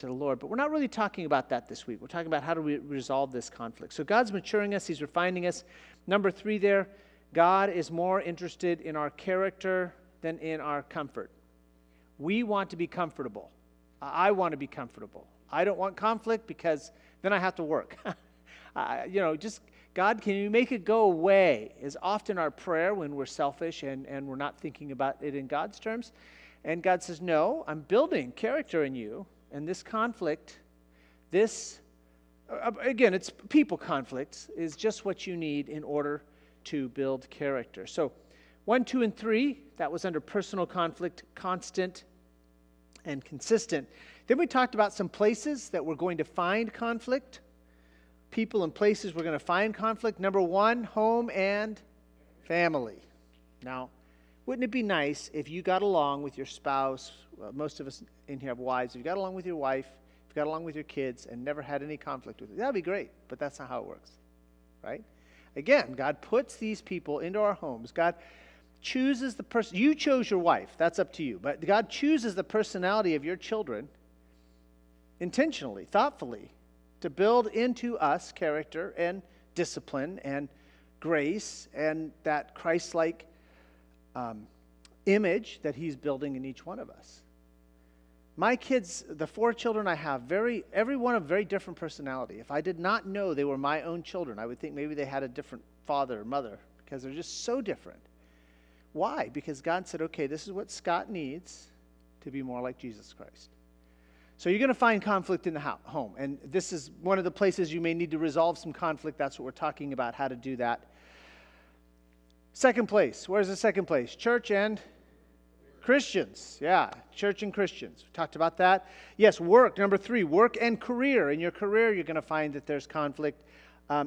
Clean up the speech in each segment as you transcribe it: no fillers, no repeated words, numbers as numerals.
to the Lord. But we're not really talking about that this week. We're talking about how do we resolve this conflict. So God's maturing us. He's refining us. Number 3 there, God is more interested in our character than in our comfort. We want to be comfortable. I want to be comfortable. I don't want conflict because then I have to work. Just God, can you make it go away? Is often our prayer when we're selfish and we're not thinking about it in God's terms. And God says, no, I'm building character in you. And this conflict, again, it's people conflicts, is just what you need in order to build character. So 1, 2, and 3, that was under personal conflict, constant and consistent. Then we talked about some places that we're going to find conflict. People and places we're going to find conflict. Number 1, home and family. Now, wouldn't it be nice if you got along with your spouse? Most of us in here have wives. If you got along with your wife, if you got along with your kids and never had any conflict with it, that'd be great. But that's not how it works, right? Again, God puts these people into our homes. God chooses the person. You chose your wife. That's up to you. But God chooses the personality of your children intentionally, thoughtfully, to build into us character and discipline and grace and that Christ-like image that he's building in each one of us. My kids, the 4 children I have, every one of very different personality. If I did not know they were my own children, I would think maybe they had a different father or mother because they're just so different. Why? Because God said, okay, this is what Scott needs to be more like Jesus Christ. So you're going to find conflict in the home. And this is one of the places you may need to resolve some conflict. That's what we're talking about, how to do that. Second place. Where's the second place? Church and Christians. Yeah, church and Christians. We talked about that. Yes, work. Number 3, work and career. In your career, you're going to find that there's conflict.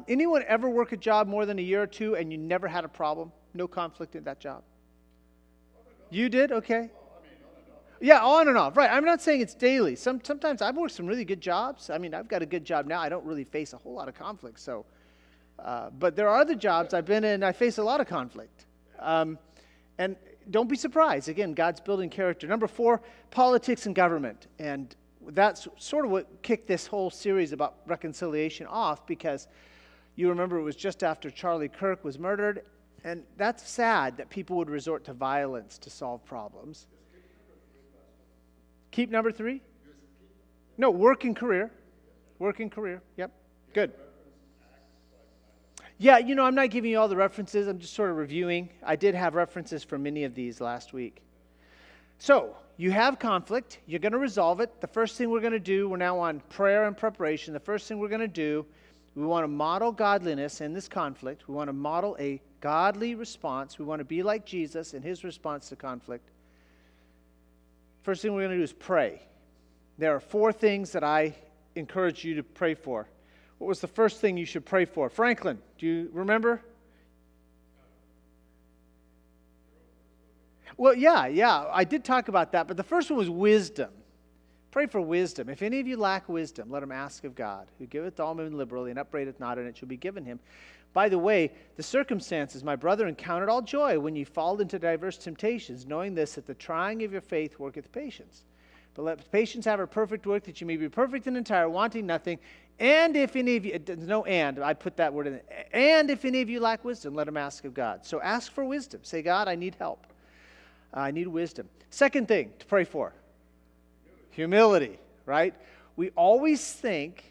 Anyone ever work a job more than a year or 2 and you never had a problem? No conflict in that job? You did? Okay. Yeah, on and off. Right. I'm not saying it's daily. Sometimes I've worked some really good jobs. I mean, I've got a good job now. I don't really face a whole lot of conflict. So, but there are other jobs I've been in. I face a lot of conflict. And don't be surprised. Again, God's building character. Number 4, politics and government. And that's sort of what kicked this whole series about reconciliation off, because you remember it was just after Charlie Kirk was murdered. And that's sad that people would resort to violence to solve problems. Keep number 3? No, work and career. Work and career. Yep. Good. Yeah, I'm not giving you all the references. I'm just sort of reviewing. I did have references for many of these last week. So, you have conflict. You're going to resolve it. The first thing we're going to do, we're now on prayer and preparation. The first thing we're going to do, we want to model godliness in this conflict. We want to model a godly response. We want to be like Jesus in his response to conflict. First thing we're going to do is pray. There are 4 things that I encourage you to pray for. What was the first thing you should pray for? Franklin, do you remember? Well, yeah, I did talk about that, but the first one was wisdom. Pray for wisdom. If any of you lack wisdom, let him ask of God, who giveth all men liberally and upbraideth not, and it shall be given him. By the way, the circumstances, my brethren, count it all joy when ye fall into diverse temptations, knowing this, that the trying of your faith worketh patience. But let patience have her perfect work, that you may be perfect and entire, wanting nothing. And if any of you, no and, I put that word in there. And if any of you lack wisdom, let him ask of God. So ask for wisdom. Say, God, I need help. I need wisdom. Second thing to pray for. Humility, right? We always think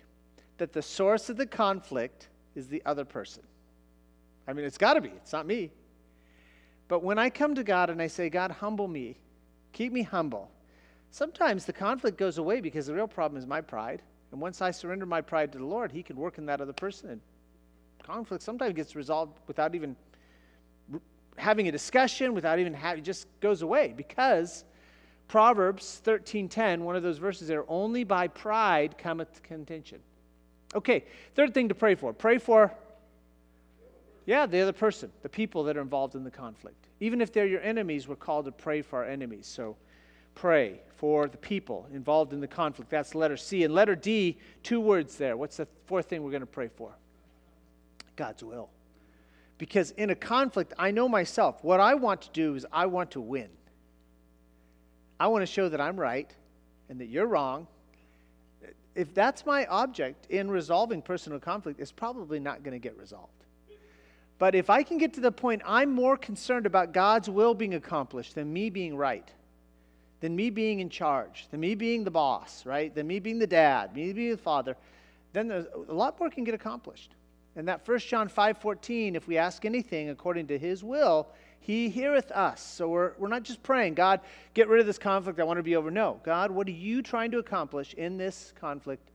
that the source of the conflict is the other person. I mean, it's got to be. It's not me. But when I come to God and I say, God, humble me, keep me humble, sometimes the conflict goes away because the real problem is my pride. And once I surrender my pride to the Lord, he can work in that other person. And conflict sometimes gets resolved without even having a discussion, without even having, it just goes away. Because Proverbs 13:10, one of those verses there, only by pride cometh contention. Okay, third thing to pray for. Pray for, the other person, the people that are involved in the conflict. Even if they're your enemies, we're called to pray for our enemies. So pray for the people involved in the conflict. That's letter C. And letter D, 2 words there. What's the 4th thing we're going to pray for? God's will. Because in a conflict, I know myself. What I want to do is I want to win. I want to show that I'm right and that you're wrong. if that's my object in resolving personal conflict, it's probably not going to get resolved. But if I can get to the point I'm more concerned about God's will being accomplished than me being right, than me being in charge, than me being the boss, right? Than me being the dad, me being the father, then there's a lot more can get accomplished. And that 1 John 5:14, if we ask anything according to his will, he heareth us. So we're not just praying, God, get rid of this conflict, I want to be over. No, God, what are you trying to accomplish in this conflict?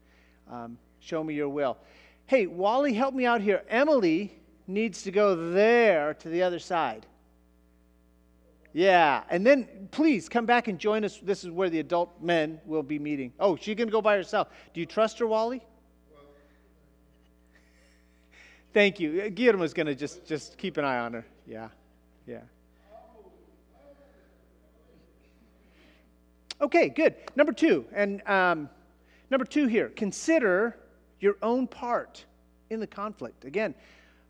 Show me your will. Hey, Wally, help me out here. Emily needs to go there to the other side. Yeah, and then please come back and join us. This is where the adult men will be meeting. Oh, she's going to go by herself. Do you trust her, Wally? Thank you. Guillermo's going to just keep an eye on her. Yeah. Okay, good. Number two here. Consider your own part in the conflict. Again,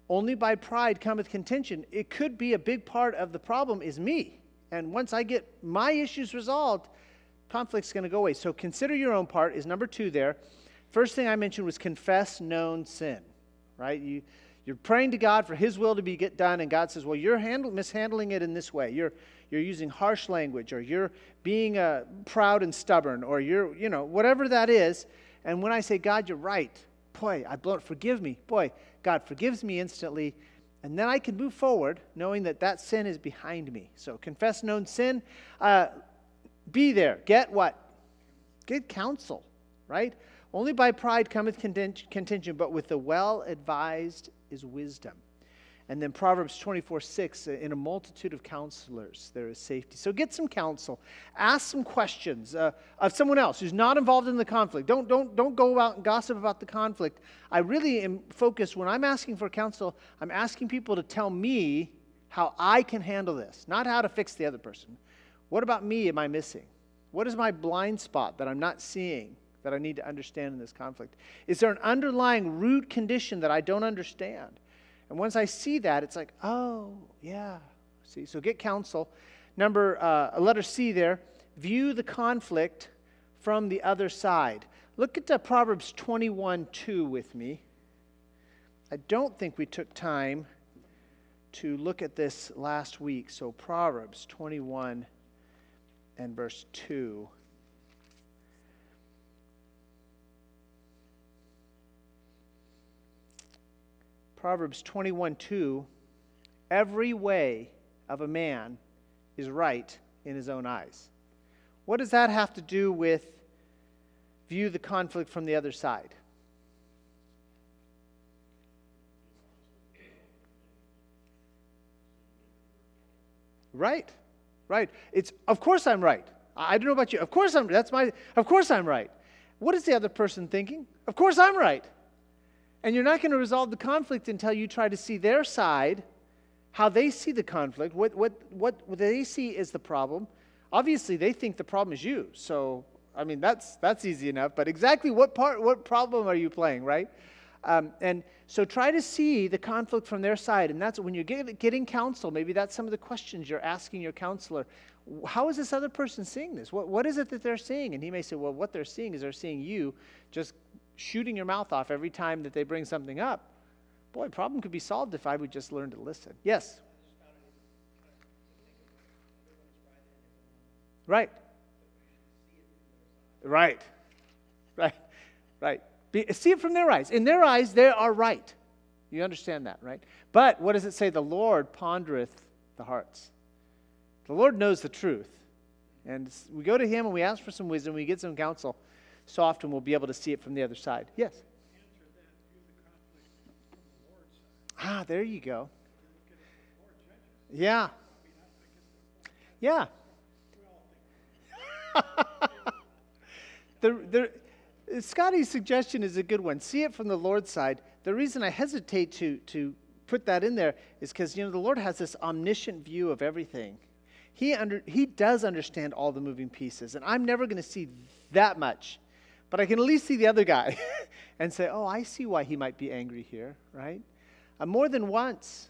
only by pride cometh contention. It could be a big part of the problem is me. And once I get my issues resolved, conflict's going to go away. So consider your own part is number 2 there. First thing I mentioned was confess known sin, right? You're praying to God for his will to be get done, and God says, well, you're mishandling it in this way. You're using harsh language, or you're being proud and stubborn, or you're, whatever that is. And when I say, God, you're right, boy, I've blown it, forgive me. Boy, God forgives me instantly. And then I can move forward knowing that sin is behind me. So confess known sin. Be there. Get what? Get counsel, right? Only by pride cometh contention, but with the well-advised is wisdom. And then Proverbs 24:6, in a multitude of counselors, there is safety. So get some counsel. Ask some questions of someone else who's not involved in the conflict. Don't go out and gossip about the conflict. I really am focused, when I'm asking for counsel, I'm asking people to tell me how I can handle this, not how to fix the other person. What about me am I missing? What is my blind spot that I'm not seeing that I need to understand in this conflict? Is there an underlying root condition that I don't understand? And once I see that, it's like, oh, yeah. See, so get counsel. Letter C there, view the conflict from the other side. Look at Proverbs 21:2 with me. I don't think we took time to look at this last week. So Proverbs 21 and verse 2. Proverbs 21:2, every way of a man is right in his own eyes. What does that have to do with view the conflict from the other side? Right. It's, of course I'm right. I don't know about you. Of course I'm right. What is the other person thinking? Of course I'm right. And you're not going to resolve the conflict until you try to see their side, how they see the conflict, what they see is the problem. Obviously, they think the problem is you. So, I mean, that's easy enough. But exactly what problem are you playing, right? And so try to see the conflict from their side. And that's when you're getting counsel, maybe that's some of the questions you're asking your counselor. How is this other person seeing this? What is it that they're seeing? And he may say, well, what they're seeing is they're seeing you just shooting your mouth off every time that they bring something up. Boy, problem could be solved if I would just learn to listen. Yes? Right. See it from their eyes. In their eyes, they are right. You understand that, right? But what does it say? The Lord pondereth the hearts. The Lord knows the truth. And we go to him and we ask for some wisdom, we get some counsel. So often we'll be able to see it from the other side. Yes? There you go. Yeah. Scotty's suggestion is a good one. See it from the Lord's side. The reason I hesitate to put that in there is because, the Lord has this omniscient view of everything. He does understand all the moving pieces, and I'm never going to see that much. But I can at least see the other guy and say, oh, I see why he might be angry here, right? More than once,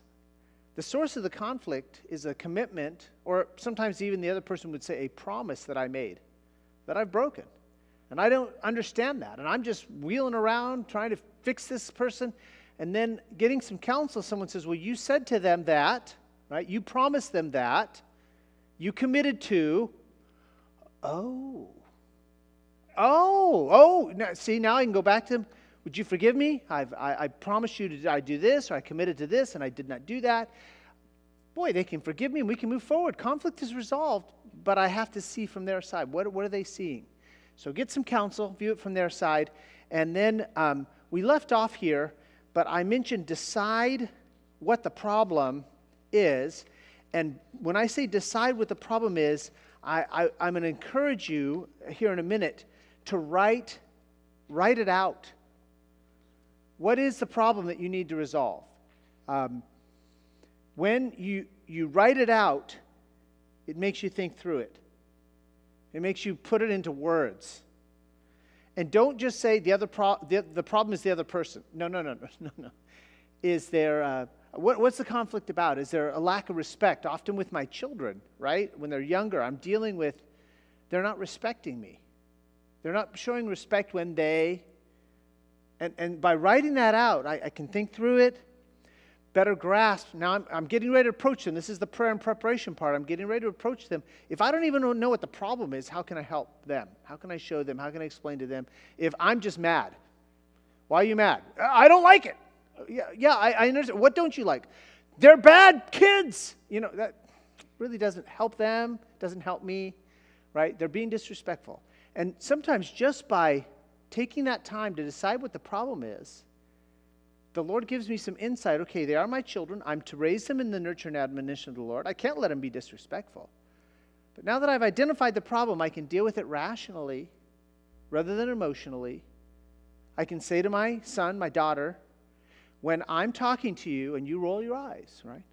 the source of the conflict is a commitment, or sometimes even the other person would say a promise that I made, that I've broken. And I don't understand that. And I'm just wheeling around trying to fix this person. And then getting some counsel, someone says, well, you said to them that, right? You promised them that. You committed to. Oh. Now, see, now I can go back to them. Would you forgive me? I promised you I do this, or I committed to this, and I did not do that. Boy, they can forgive me, and we can move forward. Conflict is resolved, but I have to see from their side. What are they seeing? So get some counsel, view it from their side. And then we left off here, but I mentioned decide what the problem is. And when I say decide what the problem is, I'm going to encourage you here in a minute to write it out. What is the problem that you need to resolve? When you write it out, it makes you think through it. It makes you put it into words. And don't just say the problem is the other person. No. Is there what's the conflict about? Is there a lack of respect? Often with my children, right? When they're younger, I'm dealing with they're not respecting me. They're not showing respect when they and by writing that out, I can think through it, better grasp. Now I'm getting ready to approach them. This is the prayer and preparation part. I'm getting ready to approach them. If I don't even know what the problem is, how can I help them? How can I show them? How can I explain to them? If I'm just mad, why are you mad? I don't like it. Yeah, I understand. What don't you like? They're bad kids. That really doesn't help them, doesn't help me, right? They're being disrespectful. And sometimes just by taking that time to decide what the problem is, the Lord gives me some insight. Okay, they are my children. I'm to raise them in the nurture and admonition of the Lord. I can't let them be disrespectful. But now that I've identified the problem, I can deal with it rationally rather than emotionally. I can say to my son, my daughter, when I'm talking to you and you roll your eyes, right?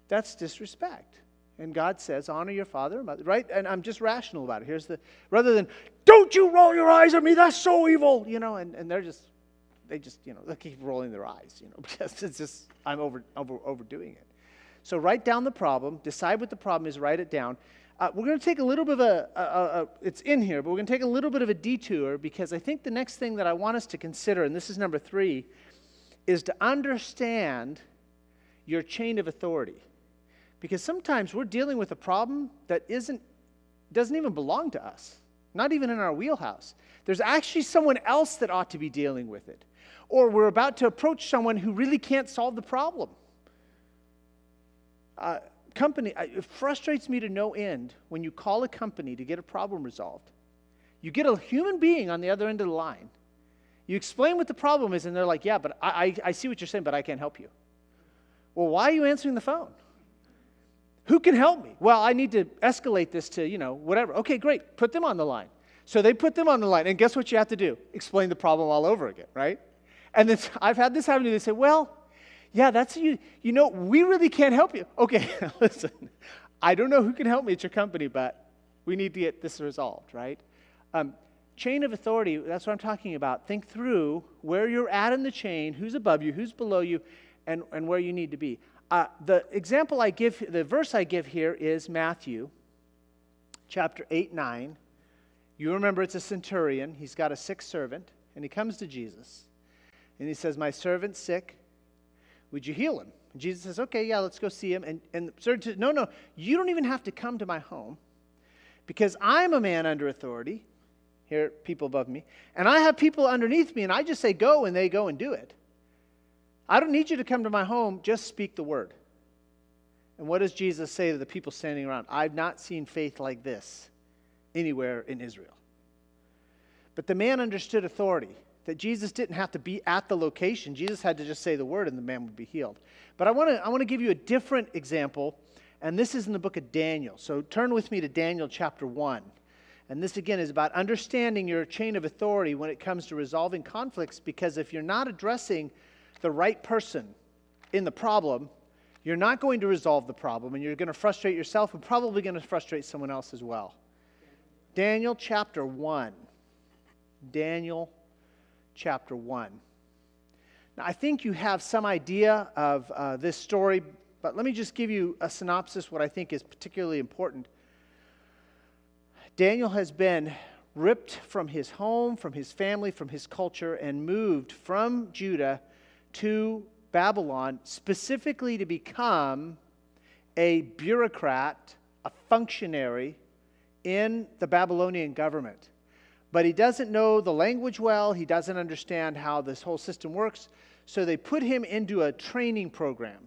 That's disrespect. And God says, honor your father and mother, right? And I'm just rational about it. Rather than, don't you roll your eyes at me, that's so evil, and they keep rolling their eyes, because it's just, I'm overdoing it. So write down the problem, decide what the problem is, write it down. We're going to take a little bit of it's in here, but we're going to take a little bit of a detour, because I think the next thing that I want us to consider, and this is number 3, is to understand your chain of authority. Because sometimes we're dealing with a problem that doesn't even belong to us, not even in our wheelhouse. There's actually someone else that ought to be dealing with it. Or we're about to approach someone who really can't solve the problem. It frustrates me to no end when you call a company to get a problem resolved. You get a human being on the other end of the line. You explain what the problem is, and they're like, yeah, but I see what you're saying, but I can't help you. Well, why are you answering the phone? Who can help me? Well, I need to escalate this to, whatever. Okay, great. Put them on the line. So they put them on the line, and guess what you have to do? Explain the problem all over again, right? And then I've had this happen to me. They say, well, yeah, that's you. We really can't help you. Okay, listen, I don't know who can help me at your company, but we need to get this resolved, right? Chain of authority, that's what I'm talking about. Think through where you're at in the chain, who's above you, who's below you, and where you need to be. The verse I give here is Matthew chapter 8-9. You remember it's a centurion. He's got a sick servant, and he comes to Jesus. And he says, my servant's sick. Would you heal him? And Jesus says, okay, yeah, let's go see him. And the servant says, no, you don't even have to come to my home, because I'm a man under authority. Here, people above me. And I have people underneath me, and I just say go, and they go and do it. I don't need you to come to my home, just speak the word. And what does Jesus say to the people standing around? I've not seen faith like this anywhere in Israel. But the man understood authority, that Jesus didn't have to be at the location. Jesus had to just say the word, and the man would be healed. But I want to give you a different example, and this is in the book of Daniel. So turn with me to Daniel chapter 1. And this, again, is about understanding your chain of authority when it comes to resolving conflicts, because if you're not addressing the right person in the problem, you're not going to resolve the problem, and you're going to frustrate yourself and probably going to frustrate someone else as well. Daniel chapter 1. Daniel chapter 1. Now, I think you have some idea of this story, but let me just give you a synopsis, what I think is particularly important. Daniel has been ripped from his home, from his family, from his culture, and moved from Judah to Babylon specifically to become a bureaucrat, a functionary in the Babylonian government. But he doesn't know the language well. He doesn't understand how this whole system works. So they put him into a training program.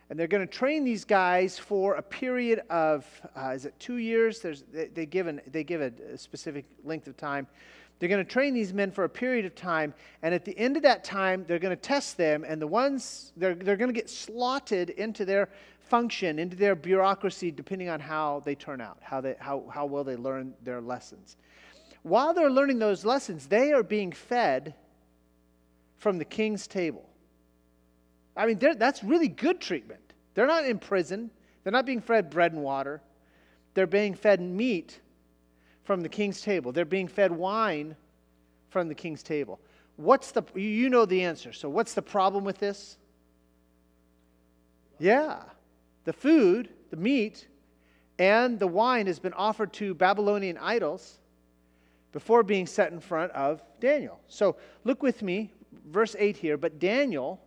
And they're going to train these guys for a period of, is it 2 years? They give a specific length of time. They're going to train these men for a period of time. And at the end of that time, they're going to test them. And the ones, they're going to get slotted into their function, into their bureaucracy, depending on how they turn out, how well they learn their lessons. While they're learning those lessons, they are being fed from the king's table. I mean, that's really good treatment. They're not in prison. They're not being fed bread and water. They're being fed meat from the king's table. They're being fed wine from the king's table. You know the answer. So what's the problem with this? Yeah. The food, the meat, and the wine has been offered to Babylonian idols before being set in front of Daniel. So look with me, verse 8 here. But Daniel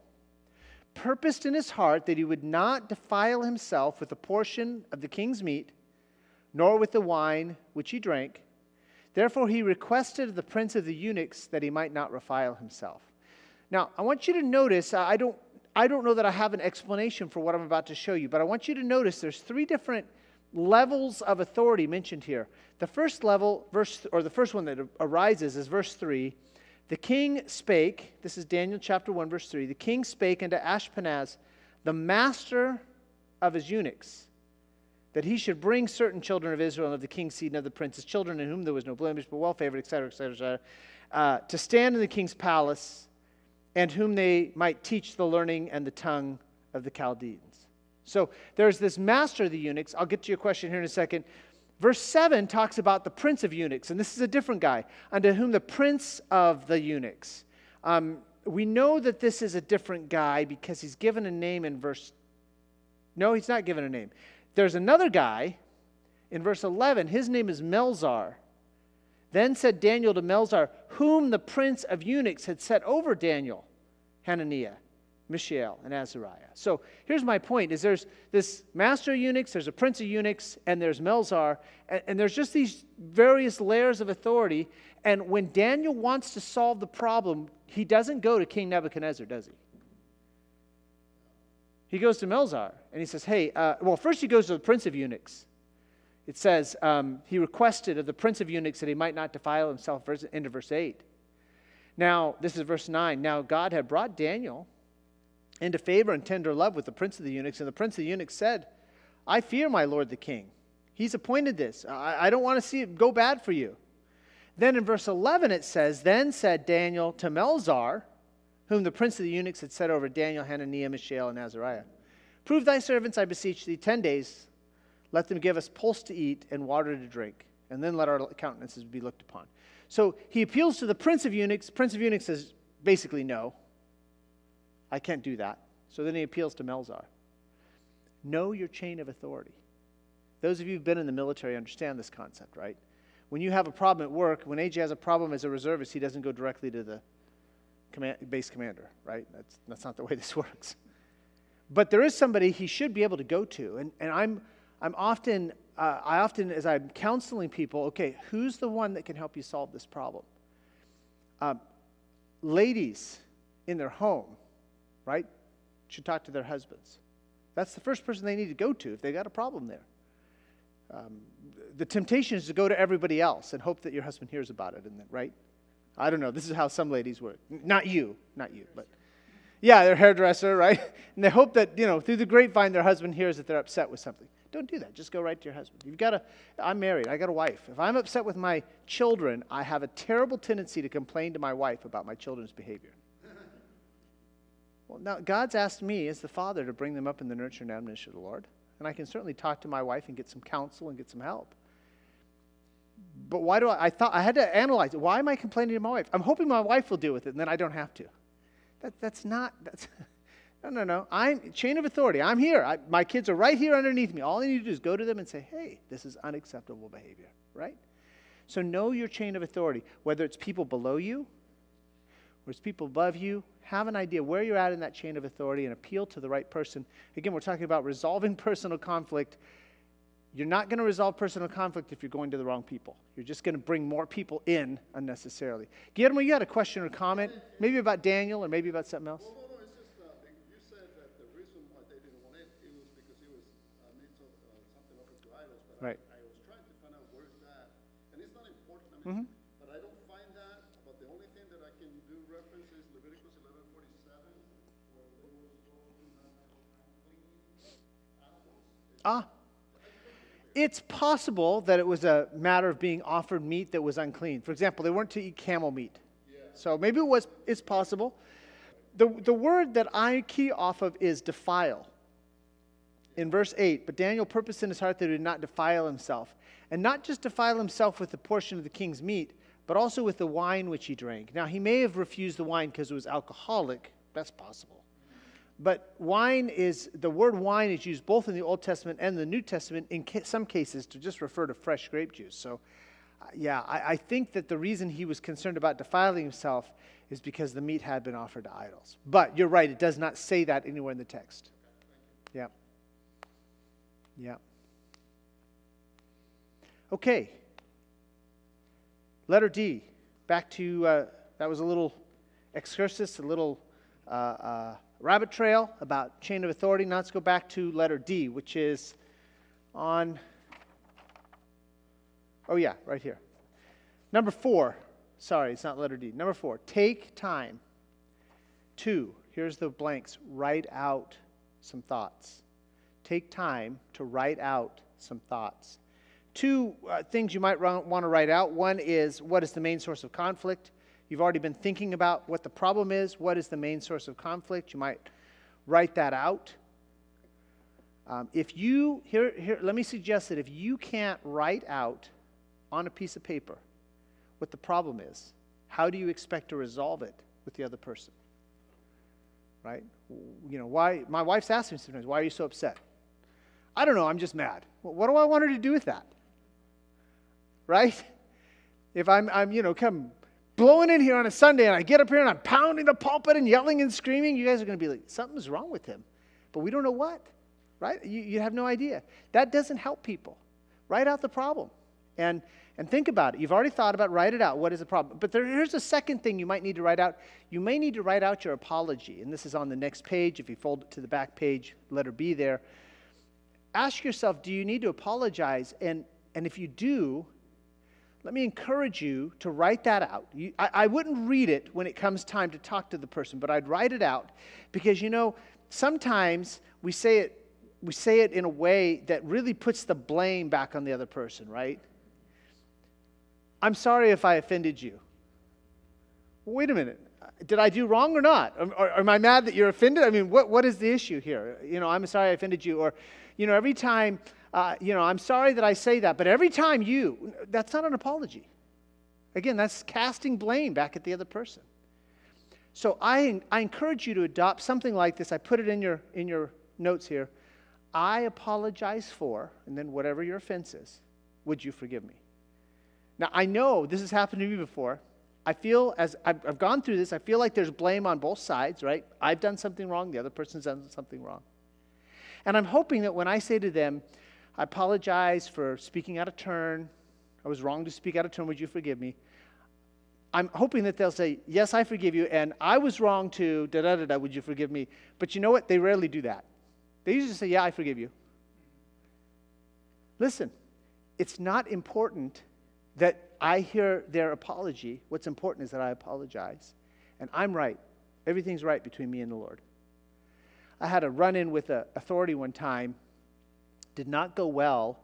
purposed in his heart that he would not defile himself with a portion of the king's meat, nor with the wine which he drank. Therefore he requested of the prince of the eunuchs that he might not defile himself. Now, I want you to notice, I don't know that I have an explanation for what I'm about to show you, but I want you to notice there's 3 different levels of authority mentioned here. The first level, the first one that arises is verse 3. The king spake, this is Daniel chapter 1, verse 3. The king spake unto Ashpenaz, the master of his eunuchs, that he should bring certain children of Israel and of the king's seed and of the prince's children, in whom there was no blemish, but well-favored, etc., etc., to stand in the king's palace, and whom they might teach the learning and the tongue of the Chaldeans. So there's this master of the eunuchs. I'll get to your question here in a second. Verse 7 talks about the prince of eunuchs, and this is a different guy, unto whom the prince of the eunuchs. We know that this is a different guy because he's given a name in verse... No, he's not given a name. There's another guy in verse 11. His name is Melzar. Then said Daniel to Melzar, whom the prince of eunuchs had set over Daniel, Hananiah, Mishael, and Azariah. So here's my point, is there's this master of eunuchs, there's a prince of eunuchs, and there's Melzar, and there's just these various layers of authority, and when Daniel wants to solve the problem, he doesn't go to King Nebuchadnezzar, does he? He goes to Melzar, and he says, hey, first he goes to the prince of eunuchs. It says, he requested of the prince of eunuchs that he might not defile himself, into verse 8. Now, this is verse 9. Now God had brought Daniel into favor and tender love with the prince of the eunuchs. And the prince of the eunuchs said, I fear my lord the king. He's appointed this. I don't want to see it go bad for you. Then in verse 11 it says, Then said Daniel to Melzar, whom the prince of the eunuchs had set over Daniel, Hananiah, Mishael, and Azariah, prove thy servants, I beseech thee, 10 days. Let them give us pulse to eat and water to drink, and then let our countenances be looked upon. So he appeals to the prince of eunuchs. Prince of eunuchs says, basically, no. I can't do that. So then he appeals to Melzar. Know your chain of authority. Those of you who've been in the military understand this concept, right? When you have a problem at work, when AJ has a problem as a reservist, he doesn't go directly to the base commander, right? That's not the way this works. But there is somebody he should be able to go to. And I often, as I'm counseling people, okay, who's the one that can help you solve this problem? Ladies in their home, right, should talk to their husbands. That's the first person they need to go to if they got a problem there. The temptation is to go to everybody else and hope that your husband hears about it, right? I don't know. This is how some ladies work. Not you, but yeah, their hairdresser, right? And they hope that, through the grapevine, their husband hears that they're upset with something. Don't do that. Just go right to your husband. I'm married. I got a wife. If I'm upset with my children, I have a terrible tendency to complain to my wife about my children's behavior. Well, now, God's asked me as the father to bring them up in the nurture and admonition of the Lord. And I can certainly talk to my wife and get some counsel and get some help. But why do I thought I had to analyze it. Why am I complaining to my wife? I'm hoping my wife will deal with it, and then I don't have to. No. I'm chain of authority. I'm here. My kids are right here underneath me. All I need to do is go to them and say, hey, this is unacceptable behavior, right? So know your chain of authority, whether it's people below you or it's people above you. Have an idea where you're at in that chain of authority and appeal to the right person. Again, we're talking about resolving personal conflict. You're not going to resolve personal conflict if you're going to the wrong people. You're just going to bring more people in unnecessarily. Guillermo, you had a question or comment, maybe about Daniel or maybe about something else? Well, no, it's just, you said that the reason why they didn't want it was because he was made something offered to idols. But Right. I was trying to find out where's that. And it's not important, I mean, but I don't find that. But the only thing that I can do reference is Leviticus 11:47, where they were told not to unclean animals. It's possible that it was a matter of being offered meat that was unclean. For example, they weren't to eat camel meat. So maybe it's possible. The word that I key off of is defile. In verse 8, but Daniel purposed in his heart that he would not defile himself. And not just defile himself with the portion of the king's meat, but also with the wine which he drank. Now, he may have refused the wine because it was alcoholic. That's possible. But the word wine is used both in the Old Testament and the New Testament in some cases to just refer to fresh grape juice. So, I think that the reason he was concerned about defiling himself is because the meat had been offered to idols. But you're right, it does not say that anywhere in the text. Yeah. Yeah. Okay. Letter D. Back to, that was a little excursus, a little rabbit trail about chain of authority. Now let's go back to letter D, which is on, right here. Number 4, sorry, it's not letter D. Number 4, take time to, here's the blanks, write out some thoughts. Take time to write out some thoughts. 2 things you might want to write out. One is, what is the main source of conflict? You've already been thinking about what the problem is. What is the main source of conflict? You might write that out. Let me suggest that if you can't write out on a piece of paper what the problem is, how do you expect to resolve it with the other person? Right? Why? My wife's asking me sometimes, why are you so upset? I don't know, I'm just mad. Well, what do I want her to do with that? Right? If I'm come blowing in here on a Sunday and I get up here and I'm pounding the pulpit and yelling and screaming, you guys are going to be like, something's wrong with him. But we don't know what, right? You have no idea. That doesn't help people. Write out the problem and think about it. You've already thought about it, write it out. What is the problem? But here's a second thing you might need to write out. You may need to write out your apology. And this is on the next page. If you fold it to the back page, letter B there. Ask yourself, do you need to apologize? And if you do, let me encourage you to write that out. I wouldn't read it when it comes time to talk to the person, but I'd write it out because, sometimes we say it in a way that really puts the blame back on the other person, right? I'm sorry if I offended you. Well, wait a minute. Did I do wrong or not? Or am I mad that you're offended? I mean, what is the issue here? I'm sorry I offended you. Or, every time... I'm sorry that I say that, but every time that's not an apology. Again, that's casting blame back at the other person. So I encourage you to adopt something like this. I put it in your notes here. I apologize for, and then whatever your offense is, would you forgive me? Now, I know this has happened to me before. I feel, as I've gone through this, I feel like there's blame on both sides, right? I've done something wrong, the other person's done something wrong. And I'm hoping that when I say to them, I apologize for speaking out of turn. I was wrong to speak out of turn. Would you forgive me? I'm hoping that they'll say, yes, I forgive you, and I was wrong to da-da-da-da, would you forgive me? But you know what? They rarely do that. They usually say, yeah, I forgive you. Listen, it's not important that I hear their apology. What's important is that I apologize, and I'm right. Everything's right between me and the Lord. I had a run-in with an authority one time. Did not go well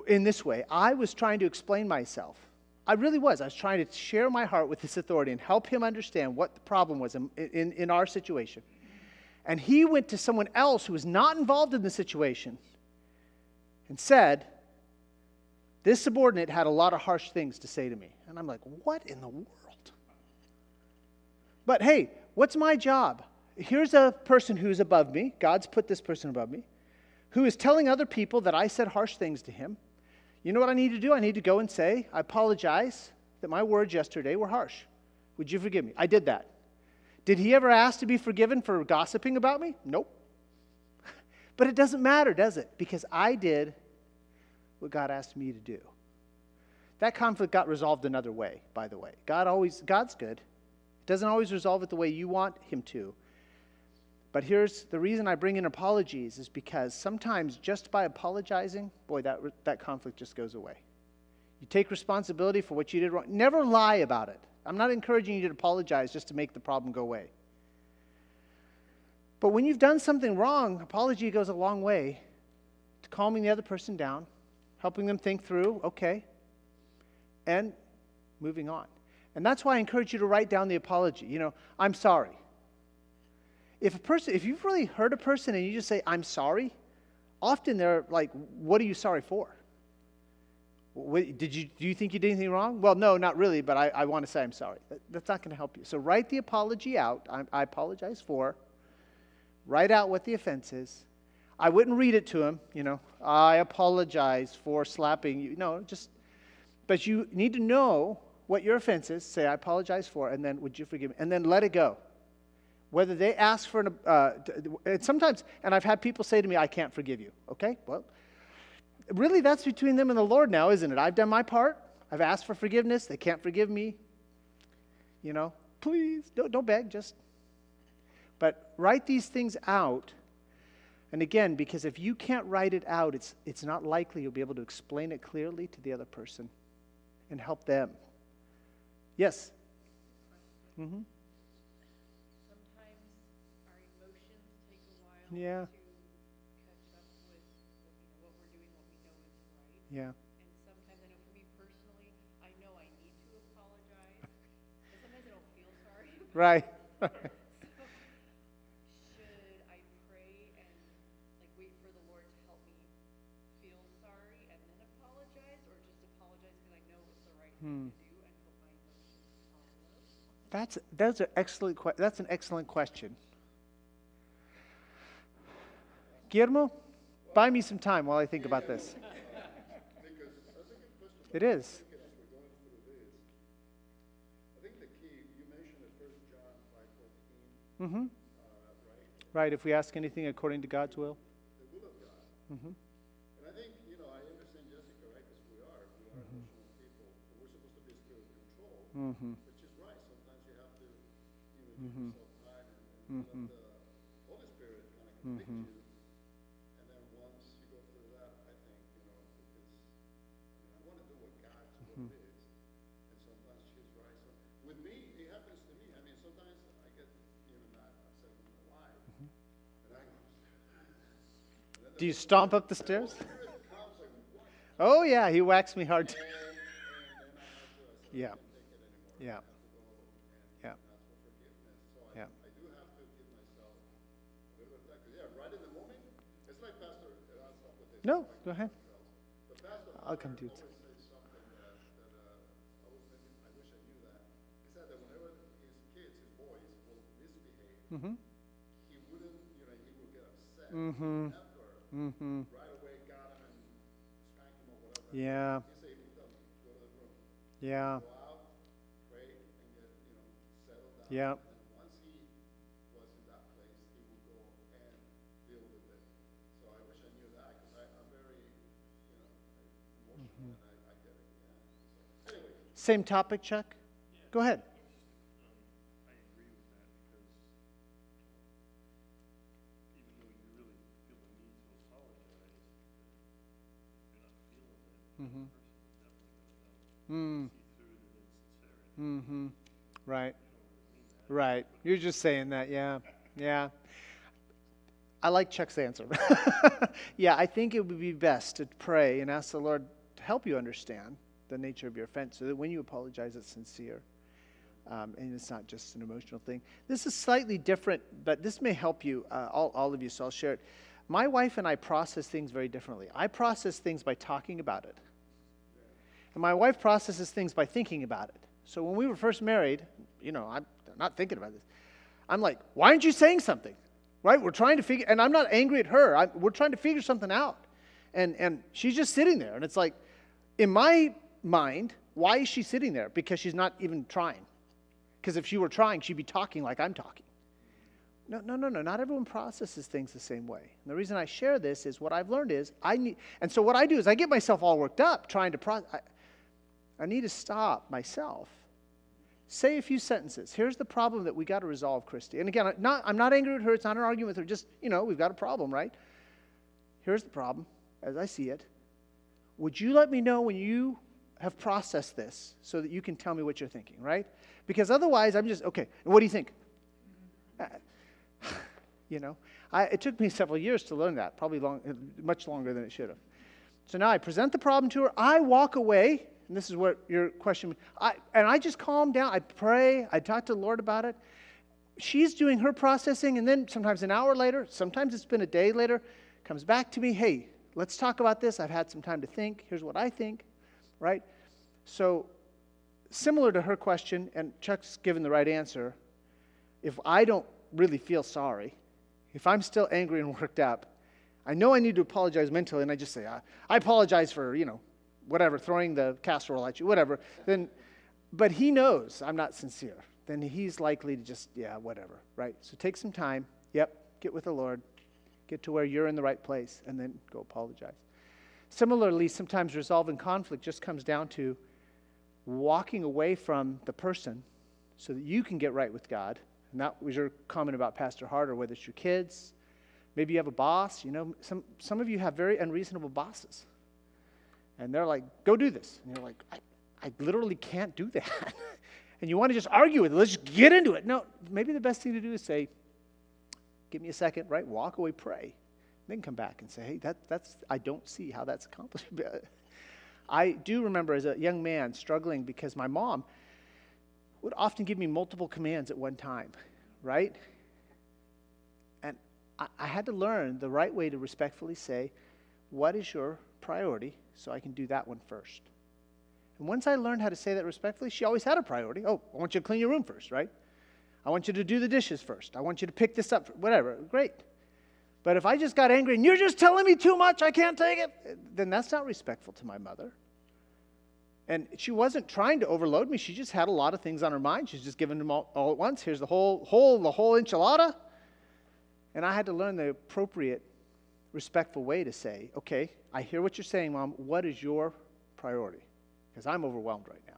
in this way. I was trying to explain myself. I really was. I was trying to share my heart with this authority and help him understand what the problem was in our situation. And he went to someone else who was not involved in the situation and said, this subordinate had a lot of harsh things to say to me. And I'm like, what in the world? But hey, what's my job? Here's a person who's above me. God's put this person above me, who is telling other people that I said harsh things to him. You know what I need to do? I need to go and say, I apologize that my words yesterday were harsh. Would you forgive me? I did that. Did he ever ask to be forgiven for gossiping about me? Nope. But it doesn't matter, does it? Because I did what God asked me to do. That conflict got resolved another way, by the way. God's good. He doesn't always resolve it the way you want him to. But here's the reason I bring in apologies is because sometimes just by apologizing, boy, that conflict just goes away. You take responsibility for what you did wrong. Never lie about it. I'm not encouraging you to apologize just to make the problem go away. But when you've done something wrong, apology goes a long way to calming the other person down, helping them think through, okay, and moving on. And that's why I encourage you to write down the apology. I'm sorry. If you've really hurt a person and you just say, I'm sorry, often they're like, what are you sorry for? Do you think you did anything wrong? Well, no, not really, but I want to say I'm sorry. That's not going to help you. So write the apology out. I apologize for. Write out what the offense is. I wouldn't read it to him, I apologize for slapping you. No, but you need to know what your offense is. Say, I apologize for, and then would you forgive me? And then let it go. Whether they ask for sometimes, and I've had people say to me, I can't forgive you. Okay, well, really that's between them and the Lord now, isn't it? I've done my part. I've asked for forgiveness. They can't forgive me. Please, don't beg, but write these things out. And again, because if you can't write it out, it's not likely you'll be able to explain it clearly to the other person and help them. Yes? Mm-hmm. Yeah. To catch up with what we're doing, what we know is right. Yeah. And sometimes, I know for me personally, I know I need to apologize. And sometimes I don't feel sorry. Right. So, should I pray and wait for the Lord to help me feel sorry and then apologize, or just apologize because I know it's the right thing to do and put my emotions on those? That's an excellent question. Guillermo, buy me some time while I think about this. Because that's a good question. It is. As we're going through this, I think the key, you mentioned it, 1 John 5:14. Mm-hmm. Right? Right, if we ask anything according to God's will. The will of God. Mm-hmm. And I think, I understand Jessica, right? Because we are emotional people. But we're supposed to be spirit control, which is right. Sometimes you have to give yourself time and let the Holy Spirit kind of convict you. And then once you go through that, I think, because I want to do what God's will is. And sometimes she's right. So with me, it happens to me. Sometimes I get, not upset with my wife. And I go, Do you stomp up the stairs? Spirit comes like, what? Oh, yeah, he whacks me hard. And then I have to, Yeah. I can't take it anymore. Yeah. I have to go and Yeah. ask for forgiveness. So Yeah. I do have to give myself a little bit of time. Because, right in the moment, it's like Pastor, and I'll stop with this. No, go ahead. But Pastor I'll come to it. always says something that I wish I knew that. He said that whenever his kids, his boys, will misbehave, Mm-hmm. he wouldn't, he would get upset. Mm-hmm. Never right away got him and spank him or whatever. Yeah. He said, go to the room. Yeah. Go out, pray, and get, settled down. Yeah. And then once he was in that place, he would go and deal with it. So I wish I knew that because I'm very, emotional and I get it. Yeah. So anyway. Same topic, Chuck? Yeah. Go ahead. I agree with that because even though you really feel the need to apologize, if you're not feeling it, the Mm-hmm. person is definitely going to know. See through the insincerity. Mm-hmm. Right. You don't really mean that. Right. You're just saying that, yeah. Yeah. I like Chuck's answer. Yeah, I think it would be best to pray and ask the Lord to help you understand the nature of your offense so that when you apologize, it's sincere. And it's not just an emotional thing. This is slightly different, but this may help you, all of you, so I'll share it. My wife and I process things very differently. I process things by talking about it. And my wife processes things by thinking about it. So when we were first married, I'm not thinking about this. I'm like, why aren't you saying something? Right? We're trying to figure, and I'm not angry at her. We're trying to figure something out. And she's just sitting there. And it's like, in my mind, why is she sitting there? Because she's not even trying. Because if she were trying, she'd be talking like I'm talking. No. Not everyone processes things the same way. And the reason I share this is what I've learned is and so what I do is I get myself all worked up trying to process. I need to stop myself. Say a few sentences. Here's the problem that we got to resolve, Christy. And again, I'm not angry with her. It's not an argument with her. Just, we've got a problem, right? Here's the problem, as I see it. Would you let me know when you have processed this so that you can tell me what you're thinking, right? Because otherwise, I'm just, okay, what do you think? It took me several years to learn that, probably much longer than it should have. So now I present the problem to her. I walk away. And this is what your question, I just calm down. I pray. I talk to the Lord about it. She's doing her processing, and then sometimes an hour later, sometimes it's been a day later, comes back to me, hey, let's talk about this. I've had some time to think. Here's what I think, right? So similar to her question, and Chuck's given the right answer, if I don't really feel sorry, if I'm still angry and worked up, I know I need to apologize mentally, and I just say, I apologize for, whatever, throwing the casserole at you, whatever, but he knows I'm not sincere. Then he's likely to just, whatever, right? So take some time, get with the Lord, get to where you're in the right place, and then go apologize. Similarly, sometimes resolving conflict just comes down to walking away from the person so that you can get right with God. And that was your comment about Pastor Hart, or whether it's your kids. Maybe you have a boss. Some of you have very unreasonable bosses. And they're like, go do this. And you're like, I literally can't do that. And you want to just argue with it. Let's just get into it. No, maybe the best thing to do is say, give me a second, right? Walk away, pray. Then come back and say, hey, that's I don't see how that's accomplished. I do remember as a young man struggling because my mom would often give me multiple commands at one time, right? And I had to learn the right way to respectfully say, what is your priority, so I can do that one first. And once I learned how to say that respectfully, she always had a priority. Oh, I want you to clean your room first, right? I want you to do the dishes first. I want you to pick this up, whatever. Great. But if I just got angry and you're just telling me too much, I can't take it, then that's not respectful to my mother. And she wasn't trying to overload me. She just had a lot of things on her mind. She's just giving them all at once. Here's the whole enchilada. And I had to learn the appropriate, respectful way to say, okay, I hear what you're saying, Mom. What is your priority? Because I'm overwhelmed right now.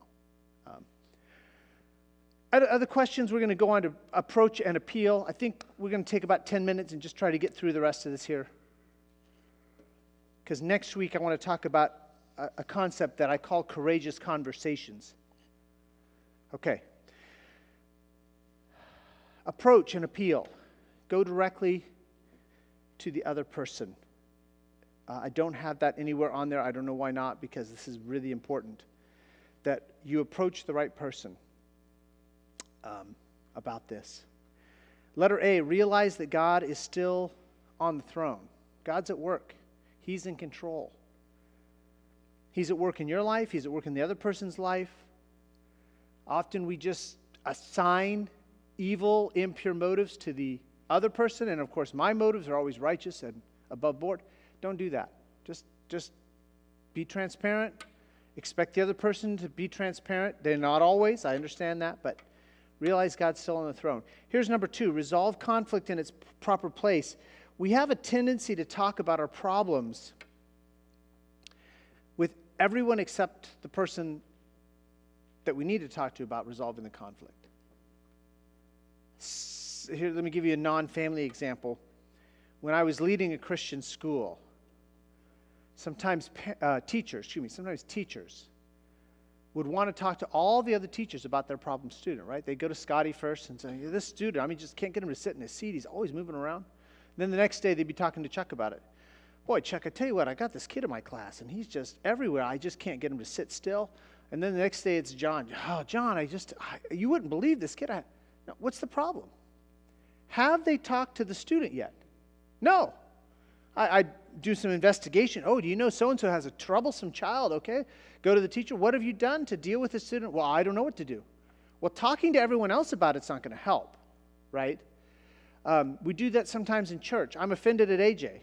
Other questions, we're going to go on to approach and appeal. I think we're going to take about 10 minutes and just try to get through the rest of this here. Because next week I want to talk about a concept that I call courageous conversations. Okay. Approach and appeal. Go directly to the other person. I don't have that anywhere on there. I don't know why not, because this is really important, that you approach the right person about this. Letter A, realize that God is still on the throne. God's at work. He's in control. He's at work in your life. He's at work in the other person's life. Often we just assign evil, impure motives to the other person, and of course my motives are always righteous and above board. Don't do that. Just be transparent. Expect the other person to be transparent. They're not always. I understand that, but realize God's still on the throne. Here's number 2, resolve conflict in its proper place. We have a tendency to talk about our problems with everyone except the person that we need to talk to about resolving the conflict. Here, let me give you a non-family example. When I was leading a Christian school, sometimes teachers would want to talk to all the other teachers about their problem student, right? They'd go to Scotty first and say, this student, just can't get him to sit in his seat. He's always moving around. And then the next day, they'd be talking to Chuck about it. Boy, Chuck, I tell you what, I got this kid in my class, and he's just everywhere. I just can't get him to sit still. And then the next day, it's John. Oh, John, you wouldn't believe this kid. No, what's the problem? Have they talked to the student yet? No. I do some investigation. Oh, do you know so-and-so has a troublesome child? Okay. Go to the teacher. What have you done to deal with the student? Well, I don't know what to do. Well, talking to everyone else about it's not going to help, right? We do that sometimes in church. I'm offended at AJ.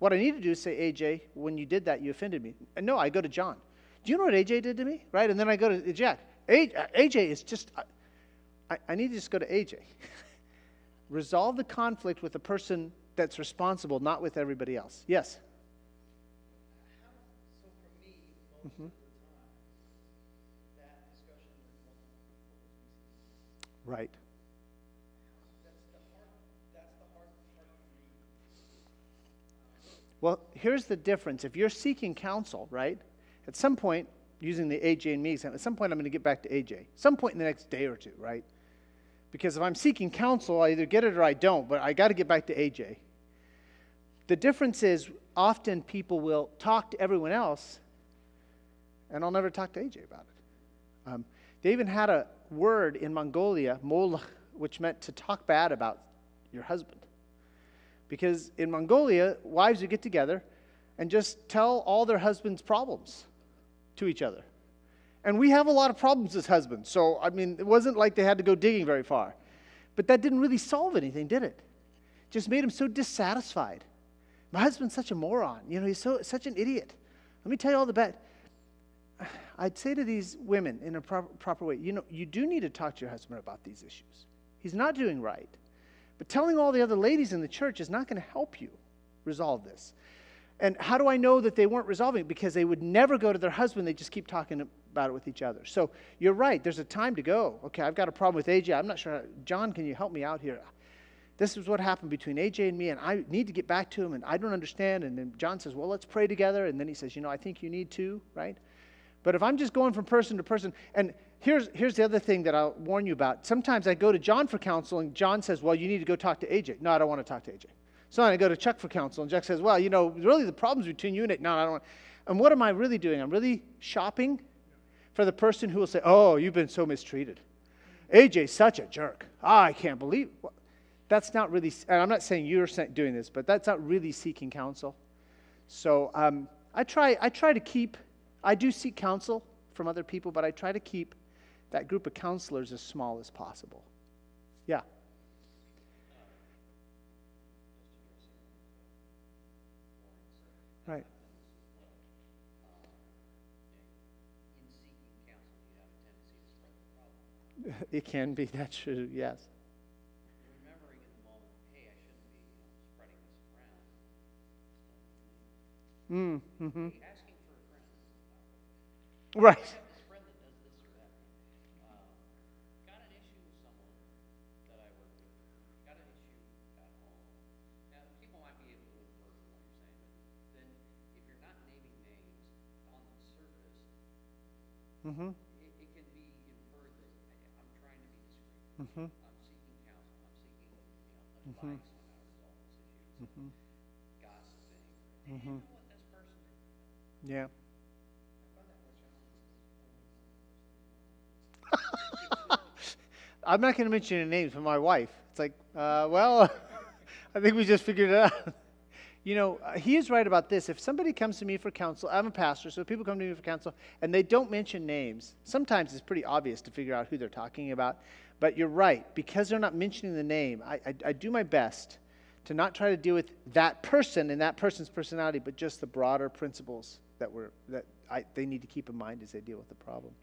What I need to do is say, AJ, when you did that, you offended me. And no, I go to John. Do you know what AJ did to me? Right? And then I go to Jack. AJ is just, I need to just go to AJ. Resolve the conflict with the person that's responsible, not with everybody else. Yes? So for me, most of the time, that discussion with multiple people is missing. Right. That's the hard part for me. Well, here's the difference. If you're seeking counsel, right, at some point, using the AJ and me example, at some point I'm going to get back to AJ. Some point in the next day or two, right? Because if I'm seeking counsel, I either get it or I don't, but I got to get back to AJ. The difference is often people will talk to everyone else, and I'll never talk to AJ about it. They even had a word in Mongolia, molach, which meant to talk bad about your husband. Because in Mongolia, wives would get together and just tell all their husbands' problems to each other. And we have a lot of problems as husbands, so, I mean, it wasn't like they had to go digging very far. But that didn't really solve anything, did it? Just made him so dissatisfied. My husband's such a moron. He's such an idiot. Let me tell you all the bad. I'd say to these women in a proper way, you do need to talk to your husband about these issues. He's not doing right. But telling all the other ladies in the church is not going to help you resolve this. And how do I know that they weren't resolving it? Because they would never go to their husband. They just keep talking about it with each other. So you're right. There's a time to go. Okay, I've got a problem with AJ. I'm not sure. John, can you help me out here? This is what happened between AJ and me, and I need to get back to him, and I don't understand. And then John says, well, let's pray together. And then he says, I think you need to, right? But if I'm just going from person to person, and here's the other thing that I'll warn you about. Sometimes I go to John for counsel, and John says, well, you need to go talk to AJ. No, I don't want to talk to AJ. So then I go to Chuck for counsel, and Chuck says, well, really the problem's between you and it. No, I don't want. And what am I really doing? I'm really shopping for the person who will say, oh, you've been so mistreated. AJ's such a jerk. I can't believe it. Well, that's not really, and I'm not saying you're doing this, but that's not really seeking counsel. So I do seek counsel from other people, but I try to keep that group of counselors as small as possible. Yeah. Right. In seeking counsel, you have a tendency to spread the problem. It can be, that's true, yes. Remembering in the moment, hey, I shouldn't be spreading this around. Mm-hmm. Asking for a friend. Right. I have this friend that does this or that. Got an issue with someone that I work with. Got an issue at home. Now, people might be able to infer from what you're saying, but then if you're not naming names on the surface, Mm-hmm. it can be inferred that I'm trying to be discreet. Mm-hmm. I'm seeking counsel. I'm seeking Mhm. advice on how to resolve this issue. Mm-hmm. Gossiping. Mhm. You know what this person did? Yeah. I find that more challenging. I'm not going to mention any names, but my wife. It's like, well, I think we just figured it out. He is right about this. If somebody comes to me for counsel, I'm a pastor, so if people come to me for counsel and they don't mention names, sometimes it's pretty obvious to figure out who they're talking about. But you're right. Because they're not mentioning the name, I do my best to not try to deal with that person and that person's personality, but just the broader principles that they need to keep in mind as they deal with the problem.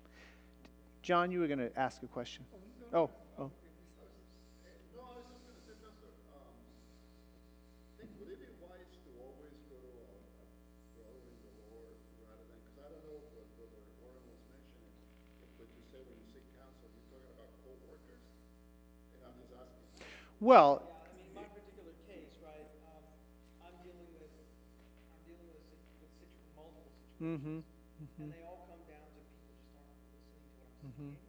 John, you were going to ask a question. Oh. No, I was just going to say, Pastor, would it be wise to always go to a brother in the Lord rather than, because I don't know what Brother Warren was mentioning, but you say when you seek counsel, you're talking about co-workers? And I'm just asking. Well, Yeah, I mean, my particular case, right? I'm dealing with multiple situations, and they all come down to people just aren't listening to what I'm saying.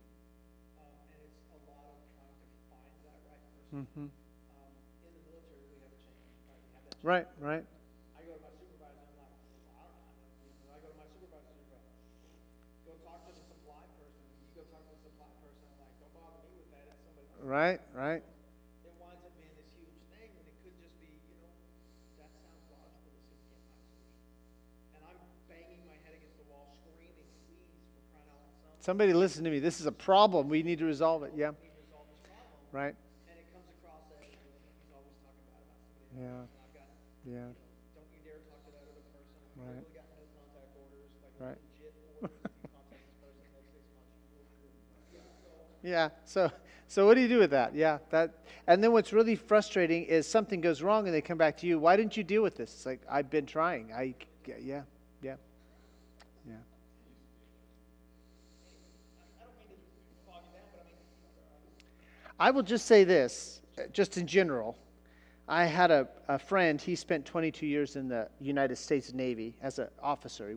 And it's a lot of trying to find that right person. In the military, we have a chain, right? We have that chain. Right. I go to my supervisor, I'm like, well, I don't know. I go to my supervisor, go talk to the supply person. You go talk to the supply person. I'm like, don't bother me with that. It's somebody else. Right. It winds up being this huge thing when it could just be, that sounds logical. This could be my solution. And I'm banging my head against the wall, screaming, please, for crying out loud. Somebody listen to me. This is a problem. We need to resolve it. Yeah. We need to resolve this problem. Right. And it comes across as he's always talking bad about somebody else. Yeah. And I've got, Yeah. don't you dare talk to that other person. I've Right. literally got no contact orders, like Right. legit orders. Yeah. So what do you do with that? Yeah. And then what's really frustrating is something goes wrong and they come back to you. Why didn't you deal with this? It's like, I've been trying. Yeah. I don't mean to bog you down, but I mean, I will just say this, just in general. I had a friend, he spent 22 years in the United States Navy as an officer.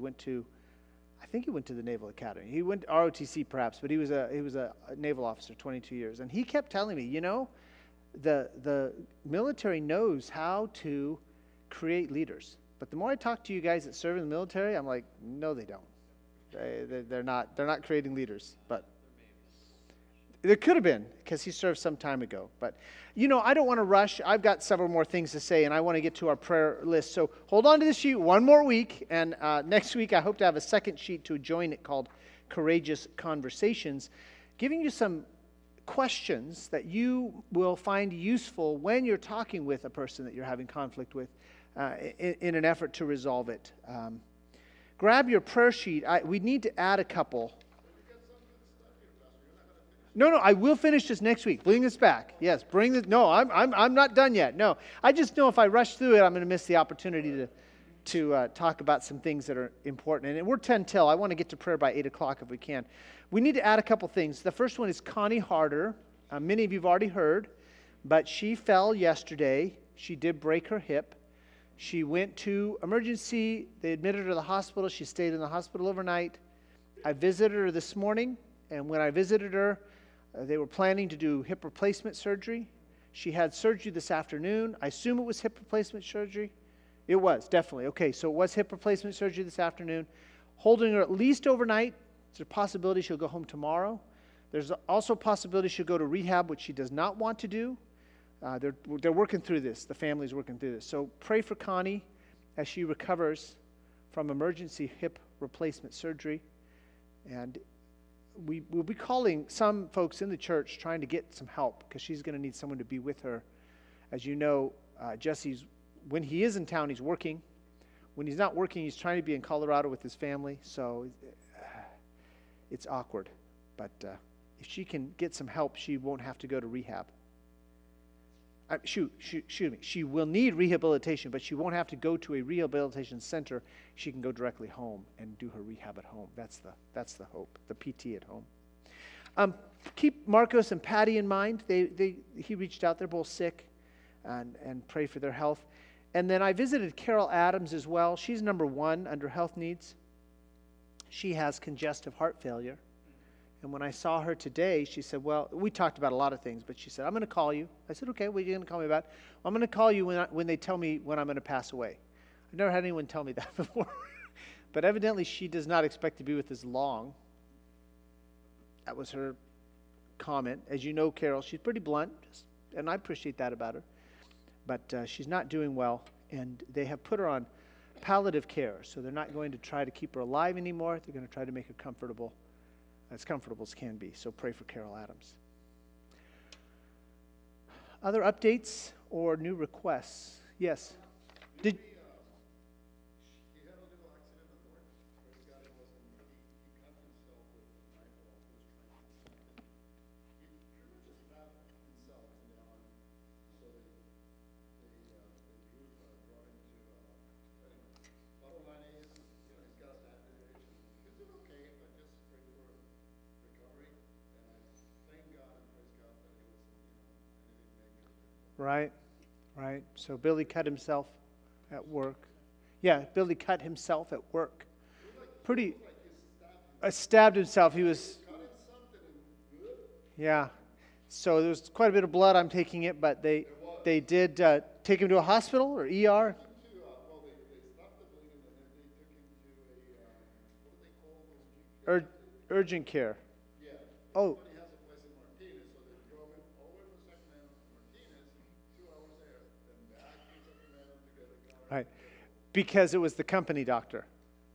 I think he went to the Naval Academy. He went ROTC perhaps, but he was a naval officer, 22 years. And he kept telling me, the military knows how to create leaders. But the more I talk to you guys that serve in the military, I'm like, no, they don't. They're not creating leaders. But there could have been, because he served some time ago. But, I don't want to rush. I've got several more things to say, and I want to get to our prayer list. So hold on to this sheet one more week, and next week I hope to have a second sheet to join it called Courageous Conversations, giving you some questions that you will find useful when you're talking with a person that you're having conflict with in an effort to resolve it. Grab your prayer sheet. We need to add a couple. No, I will finish this next week. Bring this back. Yes, bring this. No, I'm not done yet. No, I just know if I rush through it, I'm going to miss the opportunity to talk about some things that are important. And we're 10 till. I want to get to prayer by 8 o'clock if we can. We need to add a couple things. The first one is Connie Harder. Many of you have already heard, but she fell yesterday. She did break her hip. She went to emergency. They admitted her to the hospital. She stayed in the hospital overnight. I visited her this morning, and when I visited her, they were planning to do hip replacement surgery. She had surgery this afternoon. I assume it was hip replacement surgery. It was, definitely. Okay, so it was hip replacement surgery this afternoon. Holding her at least overnight. There's a possibility she'll go home tomorrow. There's also a possibility she'll go to rehab, which she does not want to do. They're working through this. The family's working through this. So pray for Connie as she recovers from emergency hip replacement surgery. And we'll be calling some folks in the church trying to get some help because she's going to need someone to be with her. As you know, Jesse's, when he is in town, he's working. When he's not working, he's trying to be in Colorado with his family. So it's awkward. But if she can get some help, she won't have to go to rehab. Excuse me. She will need rehabilitation, but she won't have to go to a rehabilitation center. She can go directly home and do her rehab at home. That's the hope. The PT at home. Keep Marcos and Patty in mind. He reached out. They're both sick, and pray for their health. And then I visited Carol Adams as well. She's number 1 under health needs. She has congestive heart failure. And when I saw her today, she said, well, we talked about a lot of things, but she said, I'm going to call you. I said, okay, what are you going to call me about? I'm going to call you when they tell me when I'm going to pass away. I've never had anyone tell me that before. But evidently, she does not expect to be with us long. That was her comment. As you know, Carol, she's pretty blunt, and I appreciate that about her. But she's not doing well, and they have put her on palliative care. So they're not going to try to keep her alive anymore. They're going to try to make her comfortable as can be. So pray for Carol Adams. Other updates or new requests? Yes. Did He had a little accident at work. Praise God, he cut himself with a knife while he was trying to do something. He pretty much just stabbed himself in the arm. So they brought him to, anyway. Bottom line is, he's got a bandage. He's doing okay, but just pray for recovery. And I thank God and praise God that it wasn't, anything major. Right. So Billy cut himself at work. Yeah, Billy cut himself at work. Pretty. Stabbed himself. He was. Yeah. So there was quite a bit of blood. I'm taking it, but they did take him to a hospital or ER. Well, they stopped the bleeding and then they took him to a, what do they call those? Urgent care. Yeah. Oh. He has a place in Martinez, so they drove him all the way from Sacramento to Martinez, 2 hours there, then back to Sacramento to get a car. Right. Because it was the company doctor.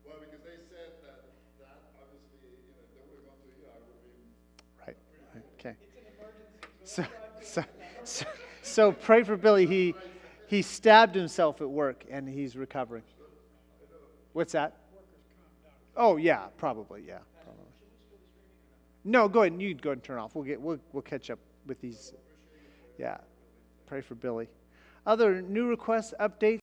Well, because they said that obviously, if they would have gone to the ER, it would have been. Right. Okay. So pray for Billy. He stabbed himself at work and he's recovering. What's that? Oh yeah, probably. Yeah. Probably. No, go ahead. You go ahead and turn off. We'll catch up with these. Yeah. Pray for Billy. Other new requests, updates.